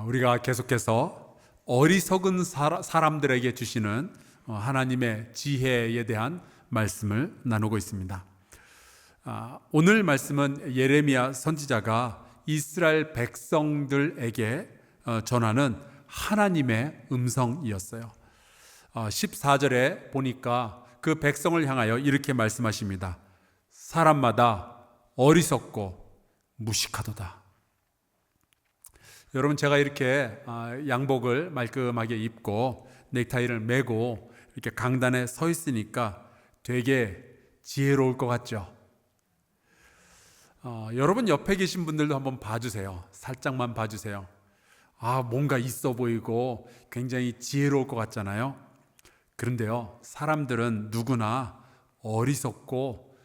우리가 계속해서 어리석은 사람들에게 주시는 하나님의 지혜에 대한 말씀을 나누고 있습니다. 오늘 말씀은 예레미야 선지자가 이스라엘 백성들에게 전하는 하나님의 음성이었어요. 14절에 보니까 그 백성을 향하여 이렇게 말씀하십니다. 사람마다 어리석고 무식하도다. 여러분, 제가 이렇게 양복을 말끔하게 입고 넥타이를 매고 이렇게 강단에 서 있으니까 되게 지혜로울 것 같죠? 여러분 옆에 계신 분들도 한번 봐주세요. 살짝만 봐주세요. 뭔가 있어 보이고 굉장히 지혜로울 것 같잖아요. 그런데요, 사람들은 누구나 어리석고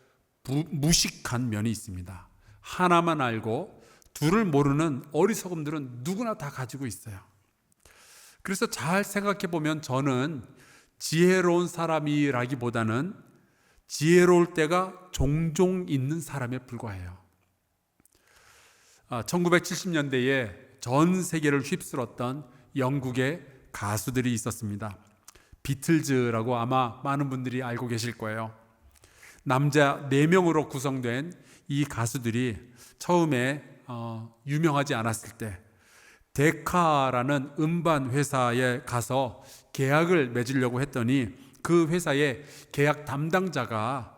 무식한 면이 있습니다. 하나만 알고 둘을 모르는 어리석음들은 누구나 다 가지고 있어요. 그래서 잘 생각해 보면 저는 지혜로운 사람이라기보다는 지혜로울 때가 종종 있는 사람에 불과해요. 1970년대에 전 세계를 휩쓸었던 영국의 가수들이 있었습니다. 비틀즈라고 아마 많은 분들이 알고 계실 거예요. 남자 4명으로 구성된 이 가수들이 처음에 유명하지 않았을 때 데카라는 음반 회사에 가서 계약을 맺으려고 했더니 그 회사의 계약 담당자가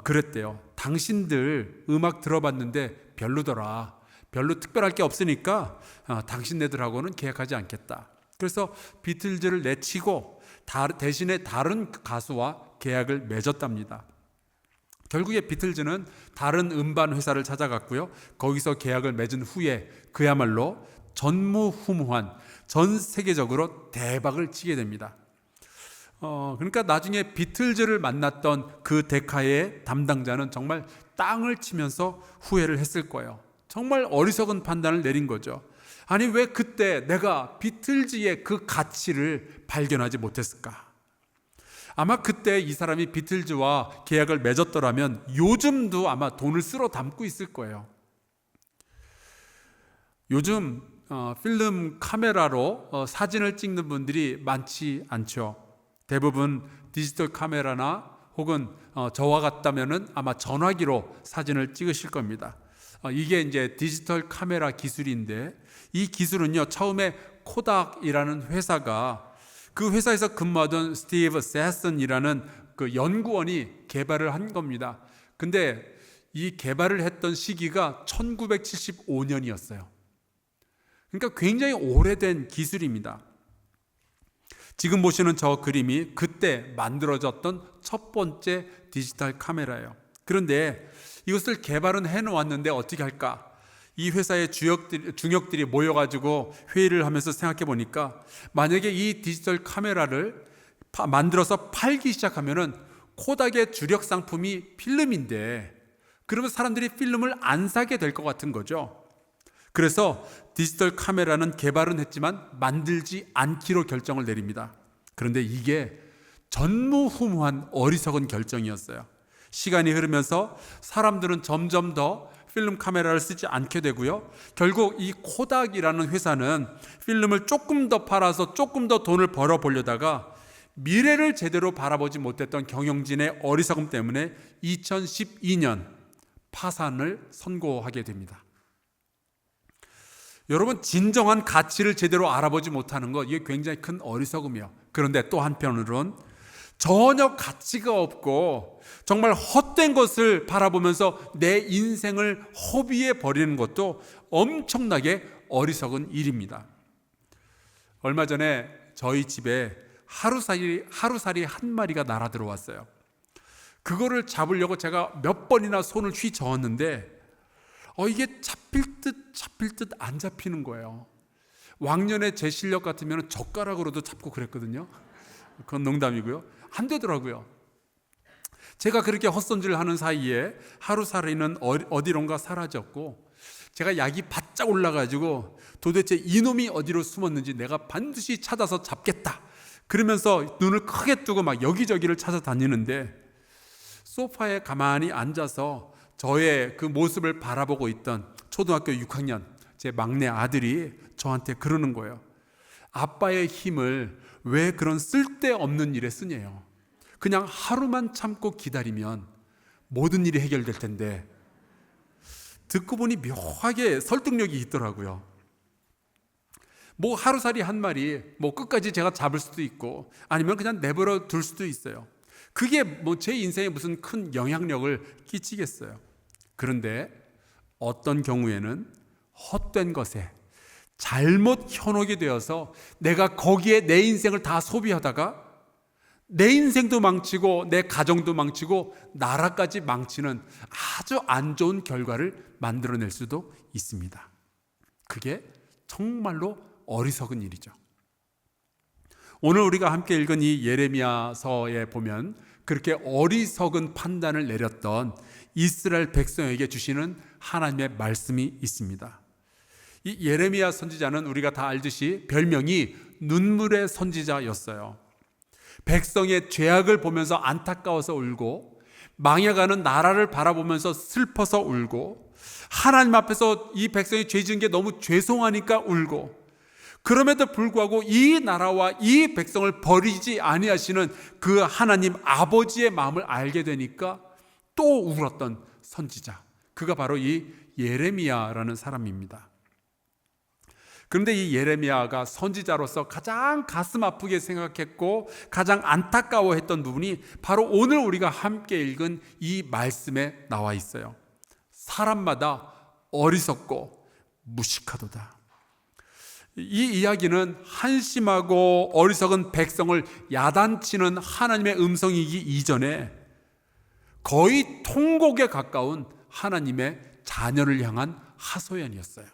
그랬대요. 당신들 음악 들어봤는데 별로더라. 별로 특별할 게 없으니까 당신네들하고는 계약하지 않겠다. 그래서 비틀즈를 내치고 대신에 다른 가수와 계약을 맺었답니다. 결국에 비틀즈는 다른 음반 회사를 찾아갔고요. 거기서 계약을 맺은 후에 그야말로 전무후무한 전 세계적으로 대박을 치게 됩니다. 그러니까 나중에 비틀즈를 만났던 그 데카의 담당자는 정말 땅을 치면서 후회를 했을 거예요. 정말 어리석은 판단을 내린 거죠. 아니, 왜 그때 내가 비틀즈의 그 가치를 발견하지 못했을까? 아마 그때 이 사람이 비틀즈와 계약을 맺었더라면 요즘도 아마 돈을 쓸어 담고 있을 거예요. 요즘 필름 카메라로 사진을 찍는 분들이 많지 않죠. 대부분 디지털 카메라나 혹은 저와 같다면은 아마 전화기로 사진을 찍으실 겁니다. 이게 이제 디지털 카메라 기술인데, 이 기술은요, 처음에 코닥이라는 회사가 그 회사에서 근무하던 스티브 세슨이라는 그 연구원이 개발을 한 겁니다. 근데 이 개발을 했던 시기가 1975년이었어요. 그러니까 굉장히 오래된 기술입니다. 지금 보시는 저 그림이 그때 만들어졌던 첫 번째 디지털 카메라예요. 그런데 이것을 개발은 해놓았는데 어떻게 할까? 이 회사의 중역들이 모여가지고 회의를 하면서 생각해 보니까 만약에 이 디지털 카메라를 만들어서 팔기 시작하면은 코닥의 주력 상품이 필름인데, 그러면 사람들이 필름을 안 사게 될 것 같은 거죠. 그래서 디지털 카메라는 개발은 했지만 만들지 않기로 결정을 내립니다. 그런데 이게 전무후무한 어리석은 결정이었어요. 시간이 흐르면서 사람들은 점점 더 필름 카메라를 쓰지 않게 되고요. 결국 이 코닥이라는 회사는 필름을 조금 더 팔아서 조금 더 돈을 벌어 보려다가 미래를 제대로 바라보지 못했던 경영진의 어리석음 때문에 2012년 파산을 선고하게 됩니다. 여러분, 진정한 가치를 제대로 알아보지 못하는 것, 이게 굉장히 큰 어리석음이에요. 그런데 또 한편으로는 전혀 가치가 없고 정말 헛된 것을 바라보면서 내 인생을 허비해 버리는 것도 엄청나게 어리석은 일입니다. 얼마 전에 저희 집에 하루살이 한 마리가 날아 들어왔어요. 그거를 잡으려고 제가 몇 번이나 손을 휘저었는데 이게 잡힐 듯 안 잡히는 거예요. 왕년에 제 실력 같으면 젓가락으로도 잡고 그랬거든요. 그건 농담이고요. 안 되더라고요. 제가 그렇게 헛손질을 하는 사이에 하루살이는 어디론가 사라졌고, 제가 약이 바짝 올라가지고 도대체 이놈이 어디로 숨었는지 내가 반드시 찾아서 잡겠다 그러면서 눈을 크게 뜨고 막 여기저기를 찾아다니는데, 소파에 가만히 앉아서 저의 그 모습을 바라보고 있던 초등학교 6학년 제 막내 아들이 저한테 그러는 거예요. 아빠의 힘을 왜 그런 쓸데없는 일에 쓰냐요. 그냥 하루만 참고 기다리면 모든 일이 해결될 텐데. 듣고 보니 묘하게 설득력이 있더라고요. 뭐 하루살이 한 마리 뭐 끝까지 제가 잡을 수도 있고 아니면 그냥 내버려 둘 수도 있어요. 그게 뭐 제 인생에 무슨 큰 영향력을 끼치겠어요. 그런데 어떤 경우에는 헛된 것에 잘못 현혹이 되어서 내가 거기에 내 인생을 다 소비하다가 내 인생도 망치고 내 가정도 망치고 나라까지 망치는 아주 안 좋은 결과를 만들어낼 수도 있습니다. 그게 정말로 어리석은 일이죠. 오늘 우리가 함께 읽은 이 예레미야서에 보면 그렇게 어리석은 판단을 내렸던 이스라엘 백성에게 주시는 하나님의 말씀이 있습니다. 이 예레미야 선지자는 우리가 다 알듯이 별명이 눈물의 선지자였어요. 백성의 죄악을 보면서 안타까워서 울고 망해가는 나라를 바라보면서 슬퍼서 울고 하나님 앞에서 이 백성이 죄 지은 게 너무 죄송하니까 울고 그럼에도 불구하고 이 나라와 이 백성을 버리지 아니하시는 그 하나님 아버지의 마음을 알게 되니까 또 울었던 선지자, 그가 바로 이 예레미야라는 사람입니다. 그런데 이 예레미야가 선지자로서 가장 가슴 아프게 생각했고 가장 안타까워했던 부분이 바로 오늘 우리가 함께 읽은 이 말씀에 나와 있어요. 사람마다 어리석고 무식하도다. 이 이야기는 한심하고 어리석은 백성을 야단치는 하나님의 음성이기 이전에 거의 통곡에 가까운 하나님의 자녀를 향한 하소연이었어요.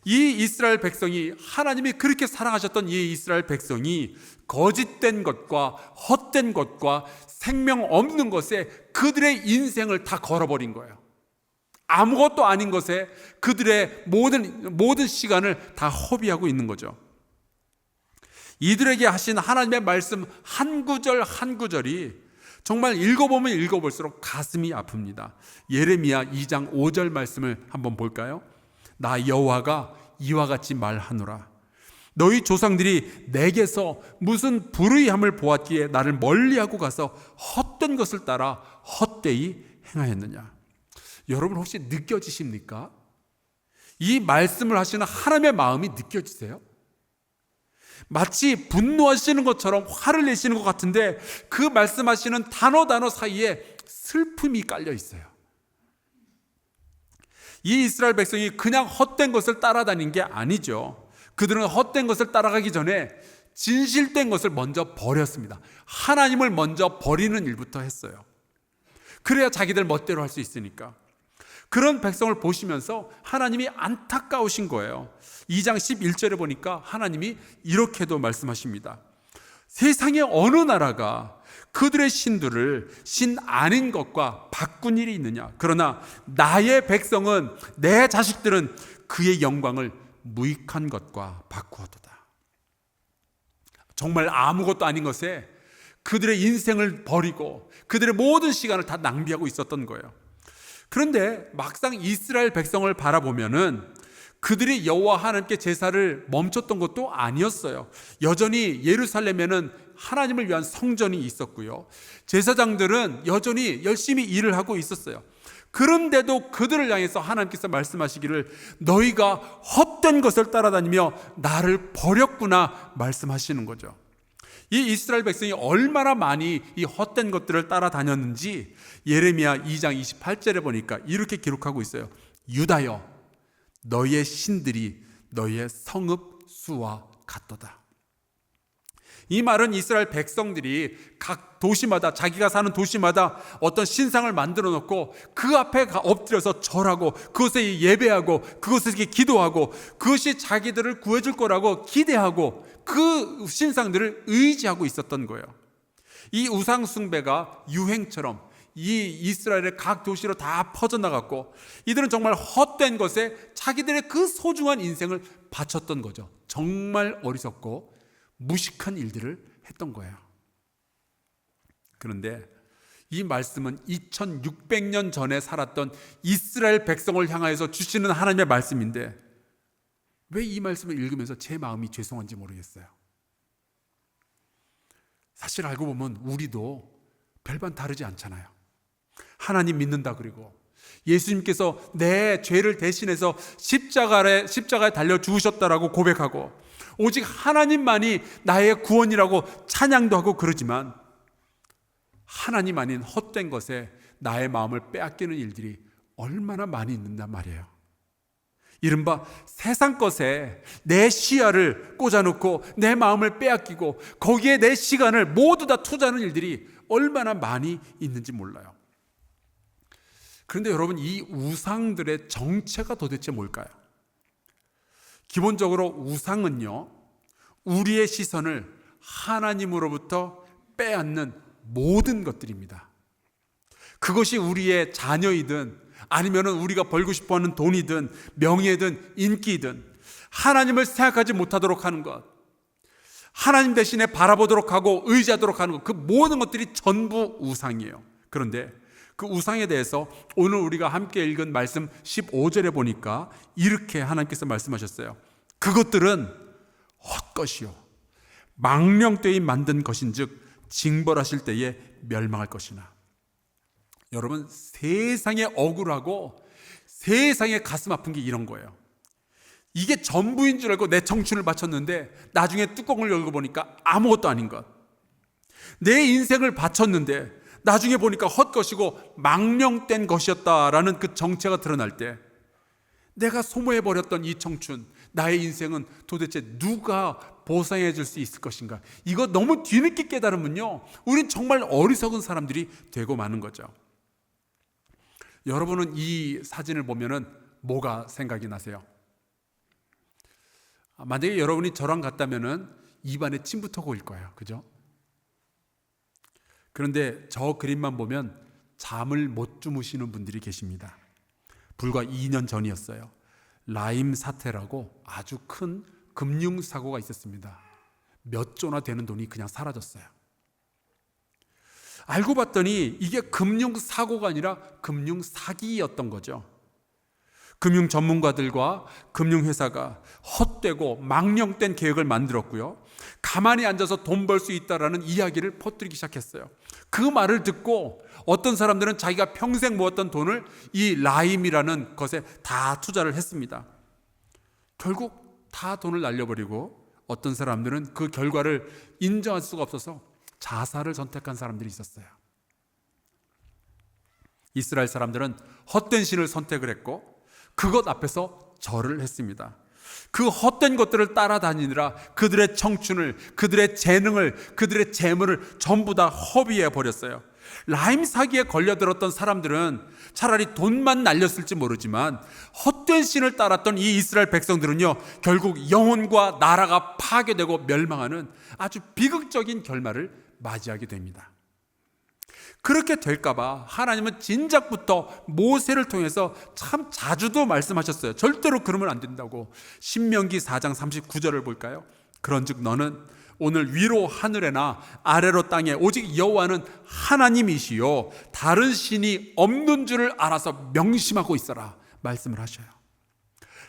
이 이스라엘 백성이, 하나님이 그렇게 사랑하셨던 이 이스라엘 백성이 거짓된 것과 헛된 것과 생명 없는 것에 그들의 인생을 다 걸어버린 거예요. 아무것도 아닌 것에 그들의 모든 시간을 다 허비하고 있는 거죠. 이들에게 하신 하나님의 말씀 한 구절 한 구절이 정말 읽어보면 읽어볼수록 가슴이 아픕니다. 예레미야 2장 5절 말씀을 한번 볼까요? 나 여호와가 이와 같이 말하노라. 너희 조상들이 내게서 무슨 불의함을 보았기에 나를 멀리하고 가서 헛된 것을 따라 헛되이 행하였느냐. 여러분 혹시 느껴지십니까? 이 말씀을 하시는 하나님의 마음이 느껴지세요? 마치 분노하시는 것처럼 화를 내시는 것 같은데 그 말씀하시는 단어 사이에 슬픔이 깔려 있어요. 이 이스라엘 백성이 그냥 헛된 것을 따라다닌 게 아니죠. 그들은 헛된 것을 따라가기 전에 진실된 것을 먼저 버렸습니다. 하나님을 먼저 버리는 일부터 했어요. 그래야 자기들 멋대로 할 수 있으니까. 그런 백성을 보시면서 하나님이 안타까우신 거예요. 2장 11절에 보니까 하나님이 이렇게도 말씀하십니다. 세상의 어느 나라가 그들의 신들을 신 아닌 것과 바꾼 일이 있느냐. 그러나 나의 백성은, 내 자식들은 그의 영광을 무익한 것과 바꾸어도다. 정말 아무것도 아닌 것에 그들의 인생을 버리고 그들의 모든 시간을 다 낭비하고 있었던 거예요. 그런데 막상 이스라엘 백성을 바라보면은 그들이 여호와 하나님께 제사를 멈췄던 것도 아니었어요. 여전히 예루살렘에는 하나님을 위한 성전이 있었고요. 제사장들은 여전히 열심히 일을 하고 있었어요. 그런데도 그들을 향해서 하나님께서 말씀하시기를 너희가 헛된 것을 따라다니며 나를 버렸구나 말씀하시는 거죠. 이 이스라엘 백성이 얼마나 많이 이 헛된 것들을 따라다녔는지 예레미야 2장 28절에 보니까 이렇게 기록하고 있어요. 유다여 너희의 신들이 너희의 성읍 수와 같도다. 이 말은 이스라엘 백성들이 각 도시마다, 자기가 사는 도시마다 어떤 신상을 만들어 놓고 그 앞에 엎드려서 절하고 그것에 예배하고 그것에 기도하고 그것이 자기들을 구해줄 거라고 기대하고 그 신상들을 의지하고 있었던 거예요. 이 우상 숭배가 유행처럼 이 이스라엘의 각 도시로 다 퍼져나갔고 이들은 정말 헛된 것에 자기들의 그 소중한 인생을 바쳤던 거죠. 정말 어리석고 무식한 일들을 했던 거예요. 그런데 이 말씀은 2600년 전에 살았던 이스라엘 백성을 향하여서 주시는 하나님의 말씀인데 왜 이 말씀을 읽으면서 제 마음이 죄송한지 모르겠어요. 사실 알고 보면 우리도 별반 다르지 않잖아요. 하나님 믿는다 그리고 예수님께서 내 죄를 대신해서 십자가에 달려 죽으셨다라고 고백하고 오직 하나님만이 나의 구원이라고 찬양도 하고 그러지만 하나님 아닌 헛된 것에 나의 마음을 빼앗기는 일들이 얼마나 많이 있는단 말이에요. 이른바 세상 것에 내 시야를 꽂아놓고 내 마음을 빼앗기고 거기에 내 시간을 모두 다 투자하는 일들이 얼마나 많이 있는지 몰라요. 그런데 여러분, 이 우상들의 정체가 도대체 뭘까요? 기본적으로 우상은요, 우리의 시선을 하나님으로부터 빼앗는 모든 것들입니다. 그것이 우리의 자녀이든 아니면 우리가 벌고 싶어하는 돈이든 명예든 인기든 하나님을 생각하지 못하도록 하는 것, 하나님 대신에 바라보도록 하고 의지하도록 하는 것, 그 모든 것들이 전부 우상이에요. 그런데 그 우상에 대해서 오늘 우리가 함께 읽은 말씀 15절에 보니까 이렇게 하나님께서 말씀하셨어요. 그것들은 헛것이요 망령되이 만든 것인즉 징벌하실 때에 멸망할 것이나. 여러분, 세상에 억울하고 세상에 가슴 아픈 게 이런 거예요. 이게 전부인 줄 알고 내 청춘을 바쳤는데 나중에 뚜껑을 열고 보니까 아무것도 아닌 것. 내 인생을 바쳤는데 나중에 보니까 헛것이고 망령된 것이었다라는 그 정체가 드러날 때 내가 소모해버렸던 이 청춘, 나의 인생은 도대체 누가 보상해 줄 수 있을 것인가. 이거 너무 뒤늦게 깨달으면요, 우린 정말 어리석은 사람들이 되고 마는 거죠. 여러분은 이 사진을 보면은 뭐가 생각이 나세요? 만약에 여러분이 저랑 같다면은 입안에 침부터 고일 거예요. 그죠? 그런데 저 그림만 보면 잠을 못 주무시는 분들이 계십니다. 불과 2년 전이었어요. 라임 사태라고 아주 큰 금융사고가 있었습니다. 몇 조나 되는 돈이 그냥 사라졌어요. 알고 봤더니 이게 금융사고가 아니라 금융사기였던 거죠. 금융 전문가들과 금융회사가 헛되고 망령된 계획을 만들었고요, 가만히 앉아서 돈 벌 수 있다라는 이야기를 퍼뜨리기 시작했어요. 그 말을 듣고 어떤 사람들은 자기가 평생 모았던 돈을 이 라임이라는 것에 다 투자를 했습니다. 결국 다 돈을 날려버리고 어떤 사람들은 그 결과를 인정할 수가 없어서 자살을 선택한 사람들이 있었어요. 이스라엘 사람들은 헛된 신을 선택을 했고 그것 앞에서 절을 했습니다. 그 헛된 것들을 따라다니느라 그들의 청춘을, 그들의 재능을, 그들의 재물을 전부 다 허비해 버렸어요. 라임 사기에 걸려들었던 사람들은 차라리 돈만 날렸을지 모르지만 헛된 신을 따랐던 이 이스라엘 백성들은요, 결국 영혼과 나라가 파괴되고 멸망하는 아주 비극적인 결말을 맞이하게 됩니다. 그렇게 될까봐 하나님은 진작부터 모세를 통해서 참 자주도 말씀하셨어요. 절대로 그러면 안 된다고. 신명기 4장 39절을 볼까요? 그런즉 너는 오늘 위로 하늘에나 아래로 땅에 오직 여호와는 하나님이시요 다른 신이 없는 줄을 알아서 명심하고 있어라 말씀을 하셔요.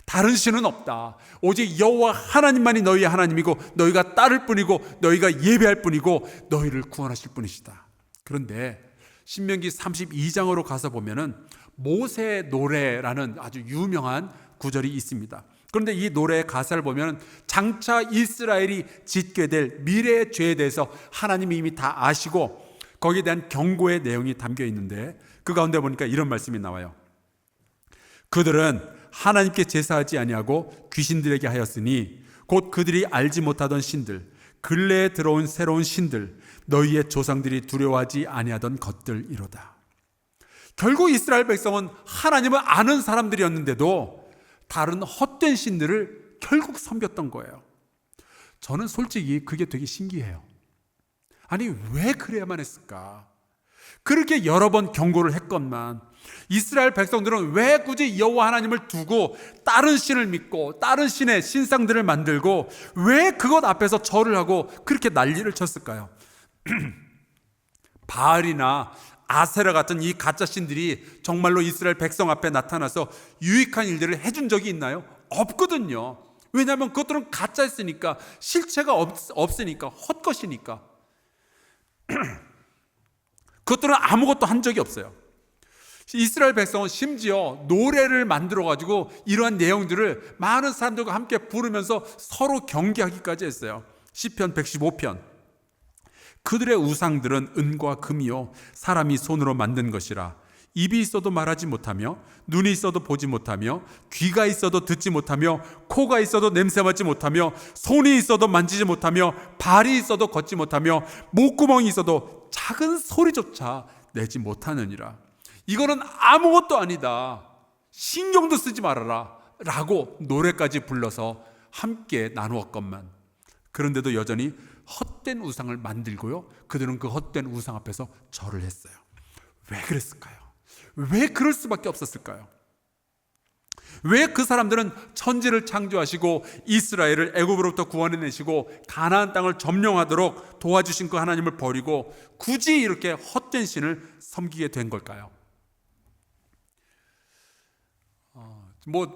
다른 신은 없다. 오직 여호와 하나님만이 너희의 하나님이고 너희가 따를 뿐이고 너희가 예배할 뿐이고 너희를 구원하실 뿐이시다. 그런데 신명기 32장으로 가서 보면은 모세 노래라는 아주 유명한 구절이 있습니다. 그런데 이 노래의 가사를 보면 장차 이스라엘이 짓게 될 미래의 죄에 대해서 하나님이 이미 다 아시고 거기에 대한 경고의 내용이 담겨 있는데 그 가운데 보니까 이런 말씀이 나와요. 그들은 하나님께 제사하지 아니하고 귀신들에게 하였으니 곧 그들이 알지 못하던 신들, 근래에 들어온 새로운 신들, 너희의 조상들이 두려워하지 아니하던 것들이로다. 결국 이스라엘 백성은 하나님을 아는 사람들이었는데도 다른 헛된 신들을 결국 섬겼던 거예요. 저는 솔직히 그게 되게 신기해요. 아니, 왜 그래야만 했을까? 그렇게 여러 번 경고를 했건만 이스라엘 백성들은 왜 굳이 여호와 하나님을 두고 다른 신을 믿고 다른 신의 신상들을 만들고 왜 그것 앞에서 절을 하고 그렇게 난리를 쳤을까요? 바알이나 아세라 같은 이 가짜 신들이 정말로 이스라엘 백성 앞에 나타나서 유익한 일들을 해준 적이 있나요? 없거든요. 왜냐하면 그것들은 가짜였으니까, 실체가 없으니까, 헛것이니까. 그것들은 아무것도 한 적이 없어요. 이스라엘 백성은 심지어 노래를 만들어가지고 이러한 내용들을 많은 사람들과 함께 부르면서 서로 경계하기까지 했어요. 시편 115편. 그들의 우상들은 은과 금이요 사람이 손으로 만든 것이라. 입이 있어도 말하지 못하며, 눈이 있어도 보지 못하며, 귀가 있어도 듣지 못하며, 코가 있어도 냄새 맡지 못하며, 손이 있어도 만지지 못하며, 발이 있어도 걷지 못하며, 목구멍이 있어도 작은 소리조차 내지 못하느니라. 이거는 아무것도 아니다, 신경도 쓰지 말아라 라고 노래까지 불러서 함께 나누었건만, 그런데도 여전히 헛된 우상을 만들고요, 그들은 그 헛된 우상 앞에서 절을 했어요. 왜 그랬을까요? 왜 그럴 수밖에 없었을까요? 왜 그 사람들은 천지를 창조하시고 이스라엘을 애굽으로부터 구원해내시고 가나안 땅을 점령하도록 도와주신 그 하나님을 버리고 굳이 이렇게 헛된 신을 섬기게 된 걸까요?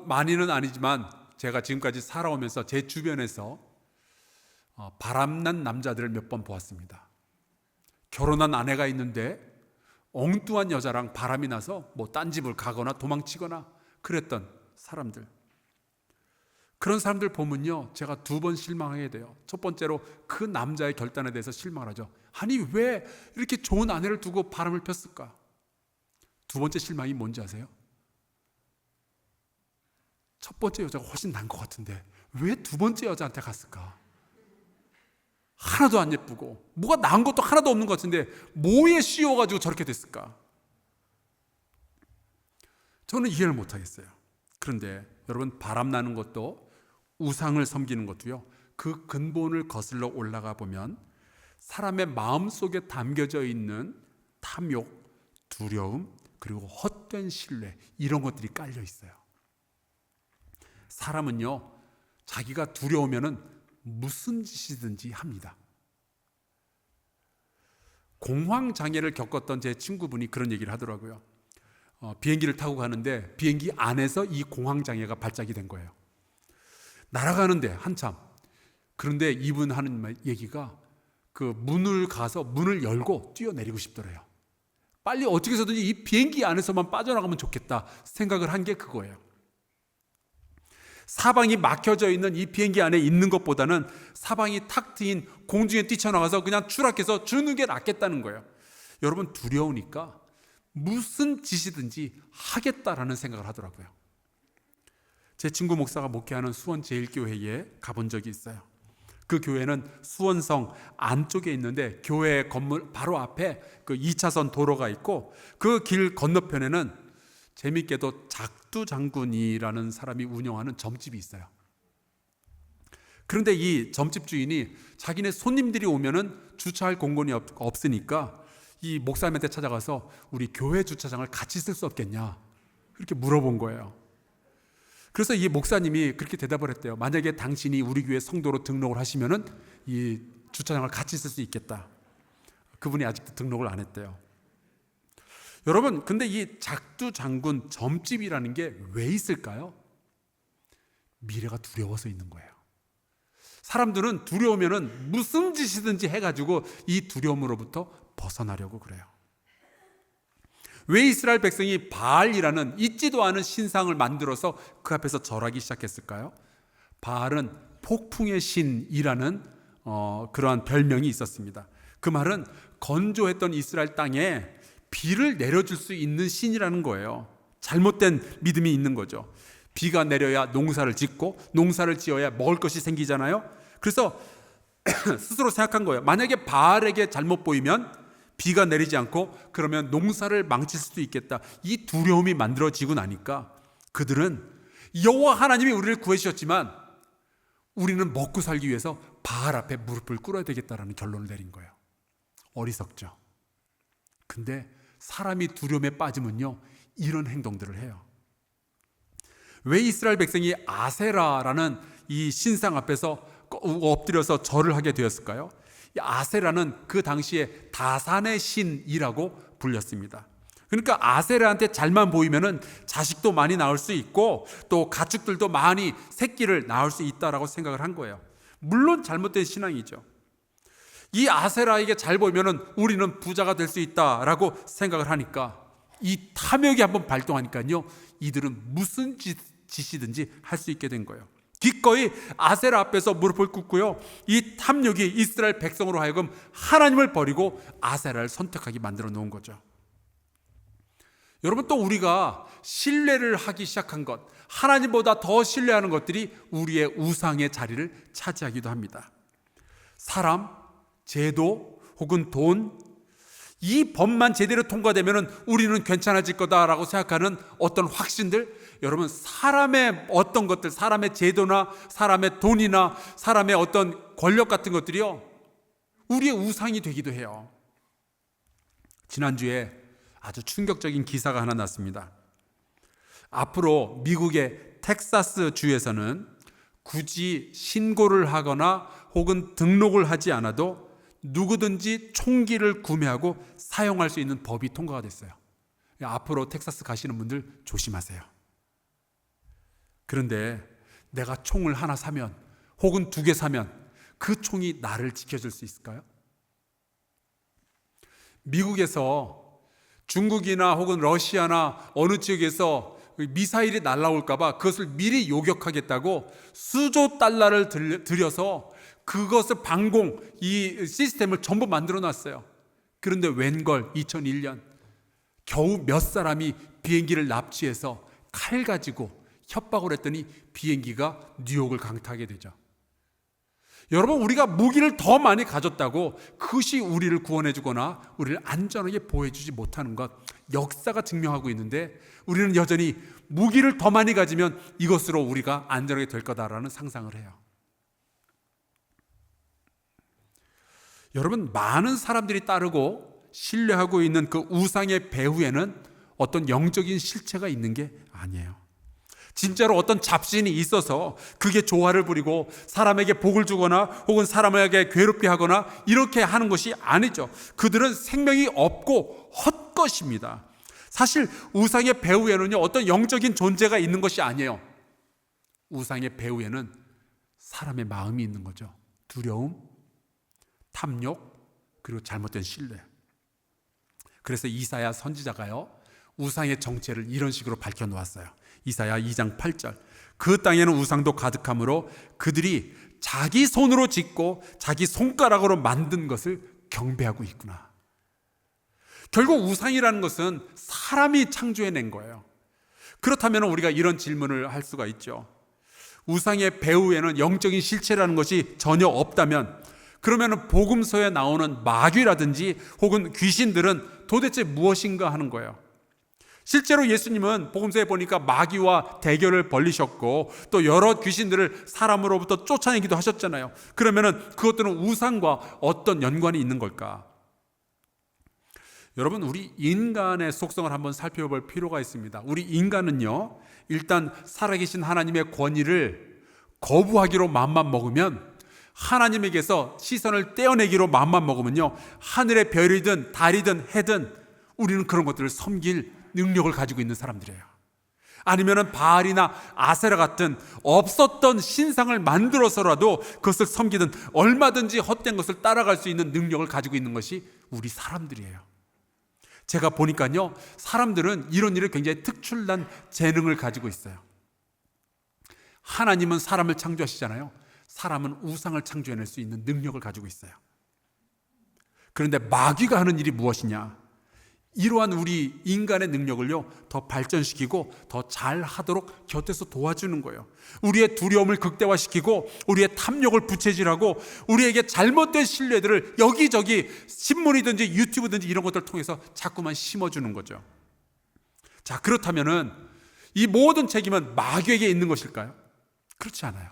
많이는 아니지만 제가 지금까지 살아오면서 제 주변에서 바람난 남자들을 몇 번 보았습니다. 결혼한 아내가 있는데 엉뚱한 여자랑 바람이 나서 딴 집을 가거나 도망치거나 그랬던 사람들. 그런 사람들 보면요, 제가 두 번 실망하게 돼요. 첫 번째로 그 남자의 결단에 대해서 실망을 하죠. 아니, 왜 이렇게 좋은 아내를 두고 바람을 폈을까? 두 번째 실망이 뭔지 아세요? 첫 번째 여자가 훨씬 난 것 같은데 왜 두 번째 여자한테 갔을까? 하나도 안 예쁘고 뭐가 나은 것도 하나도 없는 것 같은데 뭐에 씌워가지고 저렇게 됐을까? 저는 이해를 못하겠어요. 그런데 여러분, 바람나는 것도 우상을 섬기는 것도요, 그 근본을 거슬러 올라가 보면 사람의 마음속에 담겨져 있는 탐욕, 두려움, 그리고 헛된 신뢰, 이런 것들이 깔려 있어요. 사람은요, 자기가 두려우면은 무슨 짓이든지 합니다. 공황장애를 겪었던 제 친구분이 그런 얘기를 하더라고요. 비행기를 타고 가는데 비행기 안에서 이 공황장애가 발작이 된 거예요. 날아가는데 한참. 그런데 이분 하는 얘기가 그 문을 가서 문을 열고 뛰어내리고 싶더래요. 빨리 어떻게 해서든지 이 비행기 안에서만 빠져나가면 좋겠다 생각을 한 게 그거예요. 사방이 막혀져 있는 이 비행기 안에 있는 것보다는 사방이 탁 트인 공중에 뛰쳐나가서 그냥 추락해서 죽는 게 낫겠다는 거예요. 여러분, 두려우니까 무슨 짓이든지 하겠다라는 생각을 하더라고요. 제 친구 목사가 목회하는 수원제일교회에 가본 적이 있어요. 그 교회는 수원성 안쪽에 있는데 교회 건물 바로 앞에 그 2차선 도로가 있고 그 길 건너편에는 재밌게도 작두장군이라는 사람이 운영하는 점집이 있어요. 그런데 이 점집 주인이 자기네 손님들이 오면은 주차할 공간이 없으니까 이 목사님한테 찾아가서 우리 교회 주차장을 같이 쓸 수 없겠냐 그렇게 물어본 거예요. 그래서 이 목사님이 그렇게 대답을 했대요. 만약에 당신이 우리 교회 성도로 등록을 하시면은 이 주차장을 같이 쓸 수 있겠다. 그분이 아직도 등록을 안 했대요. 여러분, 근데 이 작두장군 점집이라는 게 왜 있을까요? 미래가 두려워서 있는 거예요. 사람들은 두려우면은 무슨 짓이든지 해가지고 이 두려움으로부터 벗어나려고 그래요. 왜 이스라엘 백성이 바알이라는 있지도 않은 신상을 만들어서 그 앞에서 절하기 시작했을까요? 바알은 폭풍의 신이라는 그러한 별명이 있었습니다. 그 말은 건조했던 이스라엘 땅에 비를 내려줄 수 있는 신이라는 거예요. 잘못된 믿음이 있는 거죠. 비가 내려야 농사를 짓고 농사를 지어야 먹을 것이 생기잖아요. 그래서 스스로 생각한 거예요. 만약에 바알에게 잘못 보이면 비가 내리지 않고 그러면 농사를 망칠 수도 있겠다. 이 두려움이 만들어지고 나니까 그들은 여호와 하나님이 우리를 구해주셨지만 우리는 먹고 살기 위해서 바알 앞에 무릎을 꿇어야 되겠다라는 결론을 내린 거예요. 어리석죠. 근데 사람이 두려움에 빠지면요, 이런 행동들을 해요. 왜 이스라엘 백성이 아세라라는 이 신상 앞에서 엎드려서 절을 하게 되었을까요? 이 아세라는 그 당시에 다산의 신이라고 불렸습니다. 그러니까 아세라한테 잘만 보이면은 자식도 많이 낳을 수 있고 또 가축들도 많이 새끼를 낳을 수 있다라고 생각을 한 거예요. 물론 잘못된 신앙이죠. 이 아세라에게 잘 보이면은 우리는 부자가 될 수 있다라고 생각을 하니까 이 탐욕이 한번 발동하니까요, 이들은 무슨 짓이든지 할 수 있게 된 거예요. 기꺼이 아세라 앞에서 무릎을 꿇고요, 이 탐욕이 이스라엘 백성으로 하여금 하나님을 버리고 아세라를 선택하게 만들어 놓은 거죠. 여러분, 또 우리가 신뢰를 하기 시작한 것, 하나님보다 더 신뢰하는 것들이 우리의 우상의 자리를 차지하기도 합니다. 사람, 제도 혹은 돈, 이 법만 제대로 통과되면 우리는 괜찮아질 거다라고 생각하는 어떤 확신들, 여러분, 사람의 어떤 것들, 사람의 제도나 사람의 돈이나 사람의 어떤 권력 같은 것들이요, 우리의 우상이 되기도 해요. 지난주에 아주 충격적인 기사가 하나 났습니다. 앞으로 미국의 텍사스 주에서는 굳이 신고를 하거나 혹은 등록을 하지 않아도 누구든지 총기를 구매하고 사용할 수 있는 법이 통과가 됐어요. 앞으로 텍사스 가시는 분들 조심하세요. 그런데 내가 총을 하나 사면 혹은 2개 사면 그 총이 나를 지켜줄 수 있을까요? 미국에서 중국이나 혹은 러시아나 어느 지역에서 미사일이 날아올까 봐 그것을 미리 요격하겠다고 수조 달러를 들여서 그것을 방공, 이 시스템을 전부 만들어 놨어요. 그런데 웬걸 2001년 겨우 몇 사람이 비행기를 납치해서 칼 가지고 협박을 했더니 비행기가 뉴욕을 강타하게 되죠. 여러분, 우리가 무기를 더 많이 가졌다고 그것이 우리를 구원해 주거나 우리를 안전하게 보호해 주지 못하는 것, 역사가 증명하고 있는데 우리는 여전히 무기를 더 많이 가지면 이것으로 우리가 안전하게 될 거다라는 상상을 해요. 여러분, 많은 사람들이 따르고 신뢰하고 있는 그 우상의 배후에는 어떤 영적인 실체가 있는 게 아니에요. 진짜로 어떤 잡신이 있어서 그게 조화를 부리고 사람에게 복을 주거나 혹은 사람에게 괴롭게 하거나 이렇게 하는 것이 아니죠. 그들은 생명이 없고 헛것입니다. 사실 우상의 배후에는요, 어떤 영적인 존재가 있는 것이 아니에요. 우상의 배후에는 사람의 마음이 있는 거죠. 두려움, 탐욕, 그리고 잘못된 신뢰. 그래서 이사야 선지자가요, 우상의 정체를 이런 식으로 밝혀놓았어요. 이사야 2장 8절. 그 땅에는 우상도 가득하므로 그들이 자기 손으로 짓고 자기 손가락으로 만든 것을 경배하고 있구나. 결국 우상이라는 것은 사람이 창조해낸 거예요. 그렇다면 우리가 이런 질문을 할 수가 있죠. 우상의 배후에는 영적인 실체라는 것이 전혀 없다면 그러면 복음서에 나오는 마귀라든지 혹은 귀신들은 도대체 무엇인가 하는 거예요. 실제로 예수님은 복음서에 보니까 마귀와 대결을 벌이셨고 또 여러 귀신들을 사람으로부터 쫓아내기도 하셨잖아요. 그러면은 그것들은 우상과 어떤 연관이 있는 걸까? 여러분, 우리 인간의 속성을 한번 살펴볼 필요가 있습니다. 우리 인간은요, 일단 살아계신 하나님의 권위를 거부하기로 마음만 먹으면, 하나님에게서 시선을 떼어내기로 마음만 먹으면요, 하늘의 별이든 달이든 해든 우리는 그런 것들을 섬길 능력을 가지고 있는 사람들이에요. 아니면은 바알이나 아세라 같은 없었던 신상을 만들어서라도 그것을 섬기든 얼마든지 헛된 것을 따라갈 수 있는 능력을 가지고 있는 것이 우리 사람들이에요. 제가 보니까요, 사람들은 이런 일에 굉장히 특출난 재능을 가지고 있어요. 하나님은 사람을 창조하시잖아요. 사람은 우상을 창조해낼 수 있는 능력을 가지고 있어요. 그런데 마귀가 하는 일이 무엇이냐? 이러한 우리 인간의 능력을요, 더 발전시키고 더 잘하도록 곁에서 도와주는 거예요. 우리의 두려움을 극대화시키고 우리의 탐욕을 부채질하고 우리에게 잘못된 신뢰들을 여기저기 신문이든지 유튜브든지 이런 것들을 통해서 자꾸만 심어주는 거죠. 자, 그렇다면은 이 모든 책임은 마귀에게 있는 것일까요? 그렇지 않아요.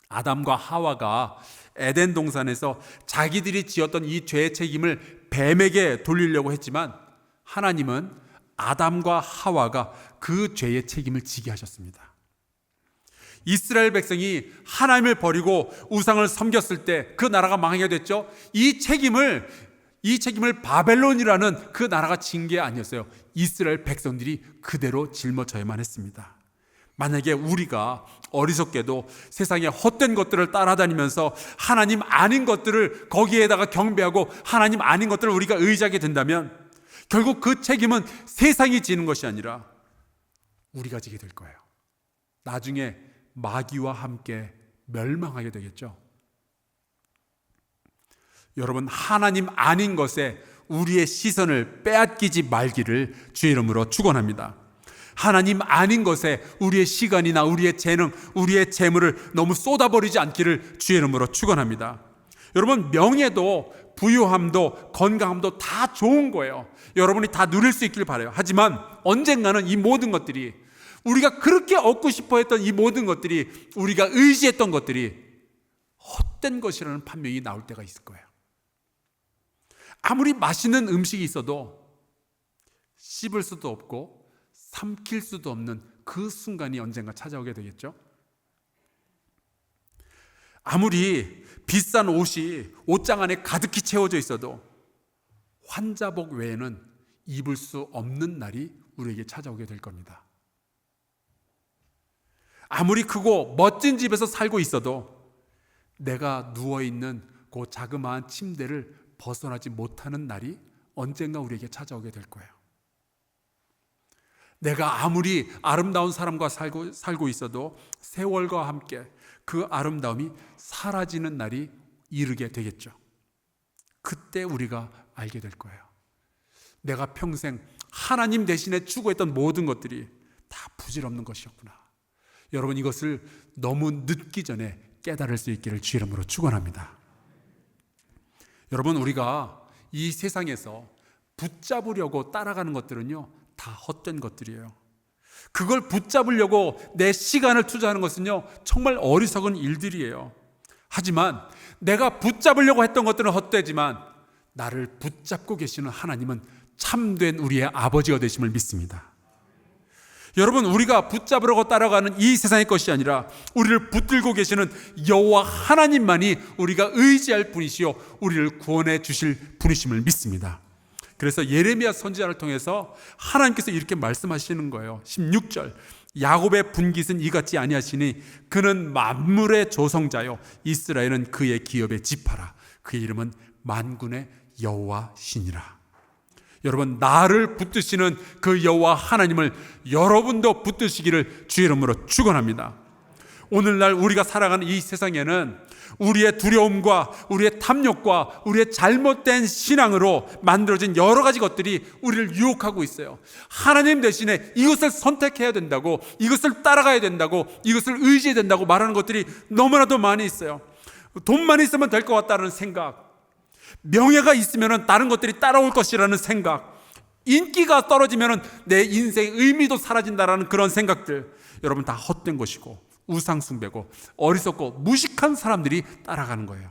아담과 하와가 에덴 동산에서 자기들이 지었던 이 죄의 책임을 뱀에게 돌리려고 했지만 하나님은 아담과 하와가 그 죄의 책임을 지게 하셨습니다. 이스라엘 백성이 하나님을 버리고 우상을 섬겼을 때 그 나라가 망하게 됐죠. 이 책임을 이 책임을 바벨론이라는 그 나라가 진 게 아니었어요. 이스라엘 백성들이 그대로 짊어져야만 했습니다. 만약에 우리가 어리석게도 세상의 헛된 것들을 따라다니면서 하나님 아닌 것들을 거기에다가 경배하고 하나님 아닌 것들을 우리가 의지하게 된다면 결국 그 책임은 세상이 지는 것이 아니라 우리가 지게 될 거예요. 나중에 마귀와 함께 멸망하게 되겠죠. 여러분, 하나님 아닌 것에 우리의 시선을 빼앗기지 말기를 주의 이름으로 축원합니다. 하나님 아닌 것에 우리의 시간이나 우리의 재능, 우리의 재물을 너무 쏟아버리지 않기를 주의 이름으로 축원합니다. 여러분, 명예도 부유함도 건강함도 다 좋은 거예요. 여러분이 다 누릴 수 있길 바라요. 하지만 언젠가는 이 모든 것들이, 우리가 그렇게 얻고 싶어 했던 이 모든 것들이, 우리가 의지했던 것들이 헛된 것이라는 판명이 나올 때가 있을 거예요. 아무리 맛있는 음식이 있어도 씹을 수도 없고 삼킬 수도 없는 그 순간이 언젠가 찾아오게 되겠죠. 아무리 비싼 옷이 옷장 안에 가득히 채워져 있어도 환자복 외에는 입을 수 없는 날이 우리에게 찾아오게 될 겁니다. 아무리 크고 멋진 집에서 살고 있어도 내가 누워있는 그 자그마한 침대를 벗어나지 못하는 날이 언젠가 우리에게 찾아오게 될 거예요. 내가 아무리 아름다운 사람과 살고 있어도 세월과 함께 그 아름다움이 사라지는 날이 이르게 되겠죠. 그때 우리가 알게 될 거예요. 내가 평생 하나님 대신에 추구했던 모든 것들이 다 부질없는 것이었구나. 여러분, 이것을 너무 늦기 전에 깨달을 수 있기를 주의 이름으로 축원합니다. 여러분, 우리가 이 세상에서 붙잡으려고 따라가는 것들은요, 다 헛된 것들이에요. 그걸 붙잡으려고 내 시간을 투자하는 것은요, 정말 어리석은 일들이에요. 하지만 내가 붙잡으려고 했던 것들은 헛되지만 나를 붙잡고 계시는 하나님은 참된 우리의 아버지가 되심을 믿습니다. 여러분, 우리가 붙잡으려고 따라가는 이 세상의 것이 아니라 우리를 붙들고 계시는 여호와 하나님만이 우리가 의지할 분이시요 우리를 구원해 주실 분이심을 믿습니다. 그래서 예레미야 선지자를 통해서 하나님께서 이렇게 말씀하시는 거예요. 16절, 야곱의 분깃은 이같이 아니하시니 그는 만물의 조성자요 이스라엘은 그의 기업의 지파라. 그의 이름은 만군의 여호와시니라. 여러분, 나를 붙드시는 그 여호와 하나님을 여러분도 붙드시기를 주의 이름으로 축원합니다. 오늘날 우리가 살아가는 이 세상에는 우리의 두려움과 우리의 탐욕과 우리의 잘못된 신앙으로 만들어진 여러 가지 것들이 우리를 유혹하고 있어요. 하나님 대신에 이것을 선택해야 된다고, 이것을 따라가야 된다고, 이것을 의지해야 된다고 말하는 것들이 너무나도 많이 있어요. 돈만 있으면 될 것 같다는 생각, 명예가 있으면 다른 것들이 따라올 것이라는 생각, 인기가 떨어지면 내 인생의 의미도 사라진다라는 그런 생각들, 여러분 다 헛된 것이고 우상숭배고 어리석고 무식한 사람들이 따라가는 거예요.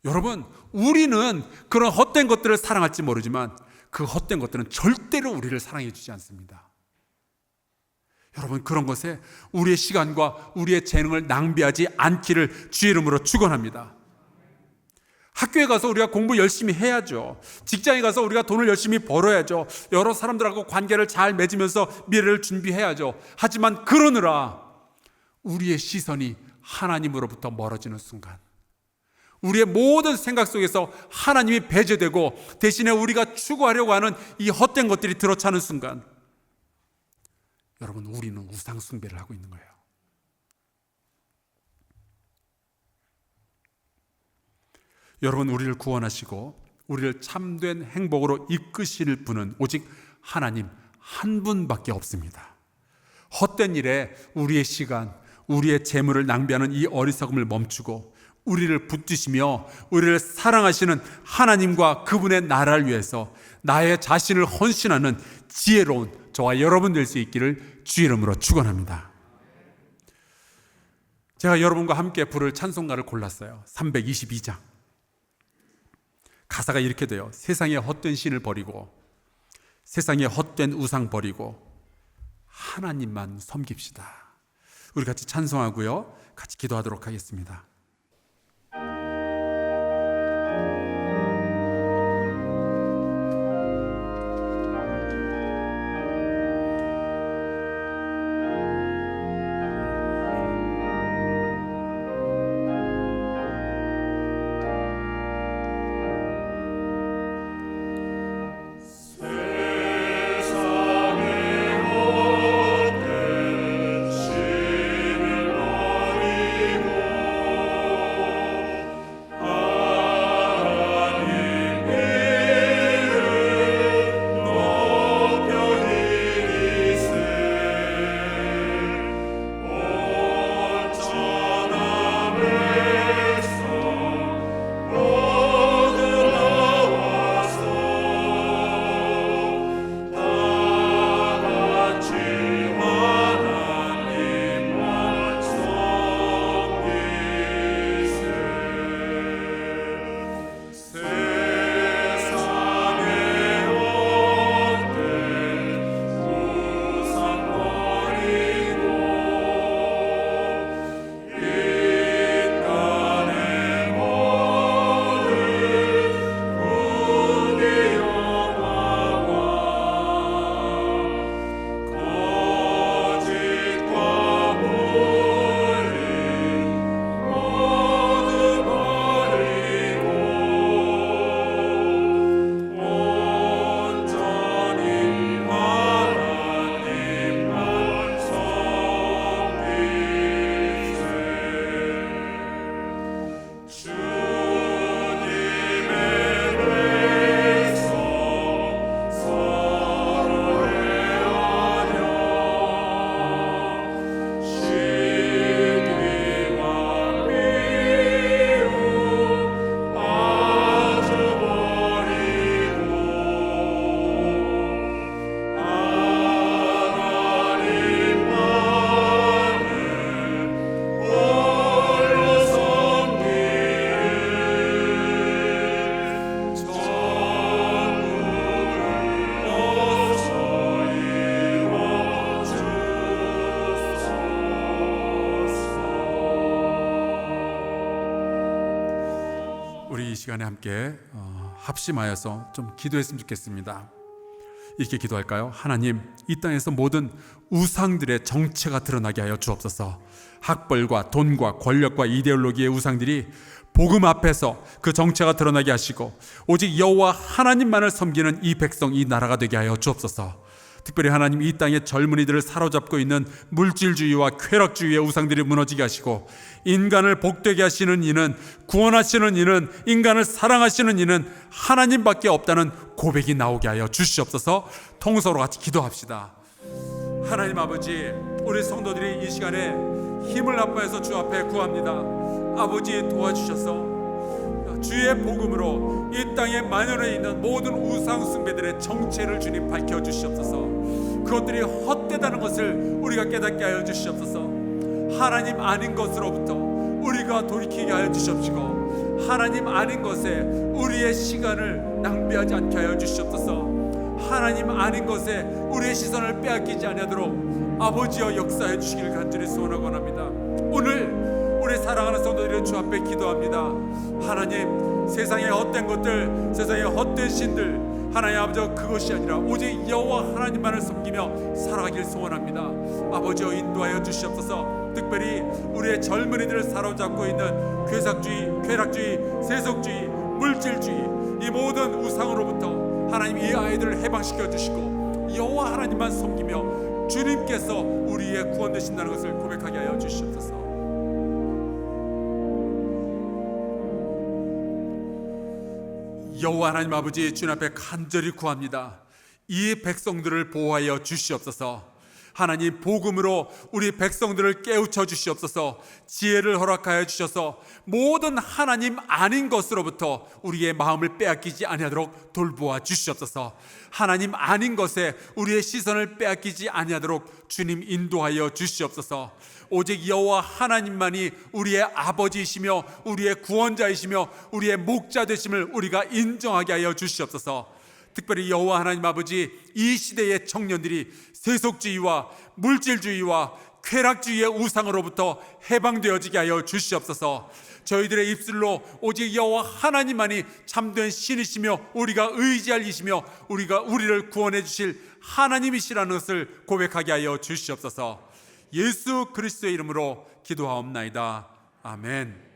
여러분, 우리는 그런 헛된 것들을 사랑할지 모르지만 그 헛된 것들은 절대로 우리를 사랑해 주지 않습니다. 여러분, 그런 것에 우리의 시간과 우리의 재능을 낭비하지 않기를 주의 이름으로 축원합니다. 학교에 가서 우리가 공부 열심히 해야죠. 직장에 가서 우리가 돈을 열심히 벌어야죠. 여러 사람들하고 관계를 잘 맺으면서 미래를 준비해야죠. 하지만 그러느라 우리의 시선이 하나님으로부터 멀어지는 순간, 우리의 모든 생각 속에서 하나님이 배제되고 대신에 우리가 추구하려고 하는 이 헛된 것들이 들어차는 순간, 여러분, 우리는 우상 숭배를 하고 있는 거예요. 여러분, 우리를 구원하시고 우리를 참된 행복으로 이끄실 분은 오직 하나님 한 분밖에 없습니다. 헛된 일에 우리의 시간, 우리의 재물을 낭비하는 이 어리석음을 멈추고 우리를 붙드시며 우리를 사랑하시는 하나님과 그분의 나라를 위해서 나의 자신을 헌신하는 지혜로운 저와 여러분 될 수 있기를 주의 이름으로 축원합니다. 제가 여러분과 함께 부를 찬송가를 골랐어요. 322장. 가사가 이렇게 돼요. 세상의 헛된 신을 버리고 세상의 헛된 우상 버리고 하나님만 섬깁시다. 우리 같이 찬송하고요, 같이 기도하도록 하겠습니다. 이 시간에 함께 합심하여서 좀 기도했으면 좋겠습니다. 이렇게 기도할까요? 하나님, 이 땅에서 모든 우상들의 정체가 드러나게 하여 주옵소서. 학벌과 돈과 권력과 이데올로기의 우상들이 복음 앞에서 그 정체가 드러나게 하시고 오직 여호와 하나님만을 섬기는 이 백성, 이 나라가 되게 하여 주옵소서. 특별히 하나님, 이 땅의 젊은이들을 사로잡고 있는 물질주의와 쾌락주의의 우상들이 무너지게 하시고 인간을 복되게 하시는 이는, 구원하시는 이는, 인간을 사랑하시는 이는 하나님밖에 없다는 고백이 나오게 하여 주시옵소서. 통서로 같이 기도합시다. 하나님 아버지, 우리 성도들이 이 시간에 힘을 합하여서 주 앞에 구합니다. 아버지, 도와주셔서 주의 복음으로 이 땅에 만연해 있는 모든 우상 숭배들의 정체를 주님 밝혀주시옵소서. 그것들이 헛되다는 것을 우리가 깨닫게 하여 주시옵소서. 하나님 아닌 것으로부터 우리가 돌이키게 하여 주시옵시고 하나님 아닌 것에 우리의 시간을 낭비하지 않게 하여 주시옵소서. 하나님 아닌 것에 우리의 시선을 빼앗기지 아니하도록 아버지여 역사해 주시길 간절히 소원하고 원합니다. 오늘 우리 사랑하는 성도들의 주 앞에 기도합니다. 하나님, 세상의 헛된 것들, 세상의 헛된 신들, 하나님 아버지, 그것이 아니라 오직 여호와 하나님만을 섬기며 살아가길 소원합니다. 아버지여 인도하여 주시옵소서. 특별히 우리의 젊은이들을 사로잡고 있는 쾌락주의, 세속주의, 물질주의, 이 모든 우상으로부터 하나님 이 아이들을 해방시켜 주시고 여호와 하나님만 섬기며 주님께서 우리의 구원 되신다는 것을 고백하게 하여 주시옵소서. 여호와 하나님 아버지, 주님 앞에 간절히 구합니다. 이 백성들을 보호하여 주시옵소서. 하나님, 복음으로 우리 백성들을 깨우쳐 주시옵소서. 지혜를 허락하여 주셔서 모든 하나님 아닌 것으로부터 우리의 마음을 빼앗기지 아니하도록 돌보아 주시옵소서. 하나님 아닌 것에 우리의 시선을 빼앗기지 아니하도록 주님 인도하여 주시옵소서. 오직 여호와 하나님만이 우리의 아버지이시며 우리의 구원자이시며 우리의 목자 되심을 우리가 인정하게 하여 주시옵소서. 특별히 여호와 하나님 아버지, 이 시대의 청년들이 세속주의와 물질주의와 쾌락주의의 우상으로부터 해방되어지게 하여 주시옵소서. 저희들의 입술로 오직 여호와 하나님만이 참된 신이시며 우리가 의지할 이시며 우리를 구원해 주실 하나님이시라는 것을 고백하게 하여 주시옵소서. 예수 그리스도의 이름으로 기도하옵나이다. 아멘.